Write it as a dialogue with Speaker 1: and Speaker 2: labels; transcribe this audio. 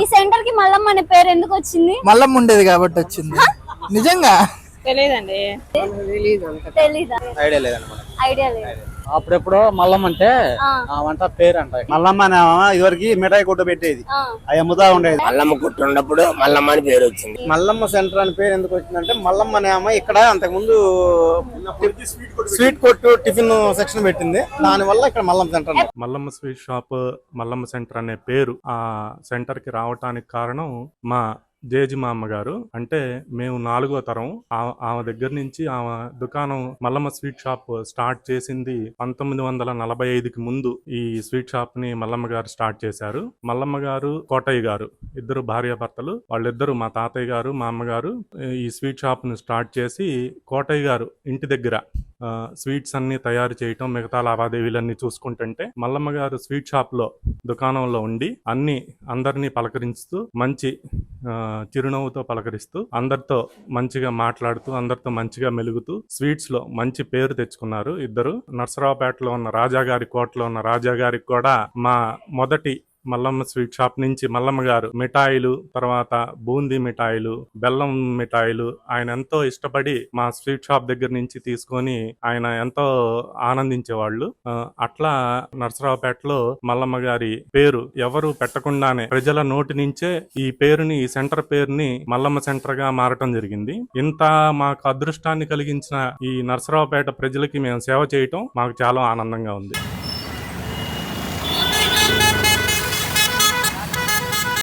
Speaker 1: ఈ సెంటర్ కి మల్లమ్మ అనే పేరు ఎందుకు వచ్చింది?
Speaker 2: మల్లమ్మ ఉండేది కాబట్టి వచ్చింది. నిజంగా
Speaker 3: తెలియదండి.
Speaker 1: తెలీదా?
Speaker 4: ఐడియా లేదన్నమాట.
Speaker 1: ఐడియా లేదు.
Speaker 5: అప్పుడెప్పుడు మల్లమ్మ అంటే వంట పేరు అంట. మల్లమ్మ అనే ఇదివరకు మిఠాయి కొట్టు పెట్టేది, అవి అమ్ముతా ఉండేది.
Speaker 4: మల్లమ్మ కొట్టు ఉన్నప్పుడు మల్లమ్మ అని పేరు వచ్చింది.
Speaker 5: మల్లమ్మ సెంటర్ అని పేరు ఎందుకు వచ్చిందంటే మల్లమ్మ అనే అమ్మ ఇక్కడ అంతకు ముందు స్వీట్ కొట్టు టిఫిన్ సెక్షన్ పెట్టింది, దాని వల్ల ఇక్కడ Mallamma centre.
Speaker 6: Mallamma sweet shop Mallamma centre అనే పేరు ఆ సెంటర్ కి రావటానికి కారణం మా జేజి మా అమ్మగారు. అంటే మేము 4వ తరం. ఆమె దగ్గర నుంచి ఆమె దుకాణం మల్లమ్మ స్వీట్ షాప్ స్టార్ట్ చేసింది 1945కి ముందు. ఈ స్వీట్ షాప్ ని మల్లమ్మ గారు స్టార్ట్ చేశారు. మల్లమ్మ గారు కోటయ్య గారు ఇద్దరు భార్యాభర్తలు. వాళ్ళిద్దరు మా తాతయ్య గారు మా అమ్మగారు ఈ స్వీట్ షాప్ ని స్టార్ట్ చేసి కోటయ్య గారు ఇంటి దగ్గర స్వీట్స్ అన్ని తయారు చేయటం, మిగతా లావాదేవీలన్నీ చూసుకుంటుంటే మల్లమ్మ గారు స్వీట్ షాప్ లో దుకాణంలో ఉండి అందరినీ పలకరిస్తూ మంచి చిరునవ్వుతో పలకరిస్తూ అందరితో మంచిగా మాట్లాడుతూ అందరితో మంచిగా మెలుగుతూ స్వీట్స్ లో మంచి పేరు తెచ్చుకున్నారు ఇద్దరు. నర్సరావుపేటలో ఉన్న రాజాగారి కోటలో ఉన్న రాజాగారికి కూడా మా మొదటి మల్లమ్మ స్వీట్ షాప్ నుంచి మల్లమ్మ గారు మిఠాయిలు, తర్వాత బూందీ మిఠాయిలు, బెల్లం మిఠాయిలు ఆయన ఎంతో ఇష్టపడి మా స్వీట్ షాప్ దగ్గర నుంచి తీసుకొని ఆయన ఎంతో ఆనందించేవాళ్ళు. అట్లా నర్సరావుపేటలో మల్లమ్మ గారి పేరు ఎవరు పెట్టకుండానే ప్రజల నోటి నుంచే ఈ పేరుని, ఈ సెంటర్ పేరుని మల్లమ్మ సెంటర్ గా మారటం జరిగింది. ఇంత మాకు అదృష్టాన్ని కలిగించిన ఈ నర్సరావుపేట ప్రజలకి మేము సేవ చేయటం మాకు చాలా ఆనందంగా ఉంది.